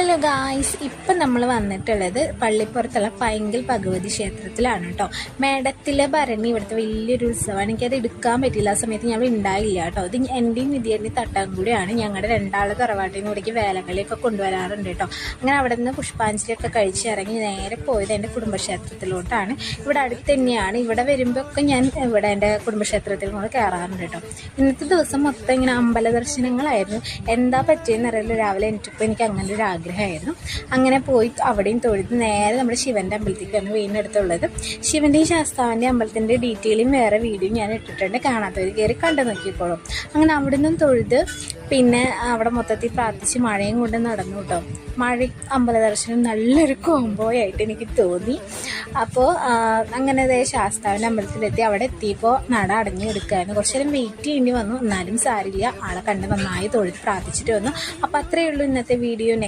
Hello guys, ഇപ്പം നമ്മൾ വന്നിട്ടുള്ളത് പള്ളിപ്പുറത്തുള്ള പൈങ്കൽ ഭഗവതി ക്ഷേത്രത്തിലാണ് കേട്ടോ. മേടത്തിലെ ഭരണി ഇവിടുത്തെ വലിയൊരു ഉത്സവമാണ്. എനിക്കത് എടുക്കാൻ പറ്റില്ല, ആ സമയത്ത് ഞങ്ങൾ ഉണ്ടായില്ല കേട്ടോ. ഇത് എൻ്റെയും നിധിയുടെയും തട്ടാൻ കൂടിയാണ്. ഞങ്ങളുടെ രണ്ടാൾ തറവാട്ടിൽ നിന്ന് ഇവിടേക്ക് വേലകളിയൊക്കെ കൊണ്ടുവരാറുണ്ട് കേട്ടോ. അങ്ങനെ അവിടെ നിന്ന് പുഷ്പാഞ്ജലിയൊക്കെ കഴിച്ചിറങ്ങി നേരെ പോയത് എൻ്റെ കുടുംബക്ഷേത്രത്തിലോട്ടാണ്. ഇവിടെ അടുത്ത് തന്നെയാണ്. ഇവിടെ വരുമ്പോൾ ഒക്കെ ഞാൻ ഇവിടെ എൻ്റെ കുടുംബക്ഷേത്രത്തിൽ കൂടെ കയറാറുണ്ട് കേട്ടോ. ഇന്നത്തെ ദിവസം മൊത്തം ഇങ്ങനെ അമ്പല ദർശനങ്ങളായിരുന്നു. എന്താ പറ്റിയെന്നറിയില്ല, രാവിലെ എനിക്കിപ്പോൾ എനിക്ക് അങ്ങനെ ഒരു ആഗ്രഹമായിരുന്നു. അങ്ങനെ പോയി അവിടെയും തൊഴുത് നേരെ നമ്മുടെ ശിവൻ്റെ അമ്പലത്തേക്കാണ് വീടിനടുത്തുള്ളത്. ശിവൻ്റെയും ശാസ്താവിൻ്റെ അമ്പലത്തിൻ്റെ ഡീറ്റെയിലും വേറെ വീഡിയോ ഞാൻ ഇട്ടിട്ടുണ്ട്, കാണാത്തവർ കയറി കണ്ടു നോക്കിക്കോളും. അങ്ങനെ അവിടെ നിന്നും തൊഴുത് പിന്നെ അവിടെ മൊത്തത്തിൽ പ്രാർത്ഥിച്ച് മഴയും കൊണ്ട് നടന്നു കേട്ടോ. മഴ അമ്പല ദർശനം നല്ലൊരു കോംബോയായിട്ട് എനിക്ക് തോന്നി. അപ്പോൾ അങ്ങനെ ശാസ്താവിൻ്റെ അമ്പലത്തിലെത്തി. അവിടെ എത്തിയപ്പോൾ നട അടഞ്ഞു കൊടുക്കുകയായിരുന്നു. കുറച്ച് നേരം വെയിറ്റ് ചെയ്യേണ്ടി വന്നു, എന്നാലും സാരില്ല, ആളെ കണ്ട് നന്നായി തൊഴുത് പ്രാർത്ഥിച്ചിട്ട് വന്നു. അപ്പോൾ അത്രയേ ഉള്ളൂ ഇന്നത്തെ വീഡിയോ.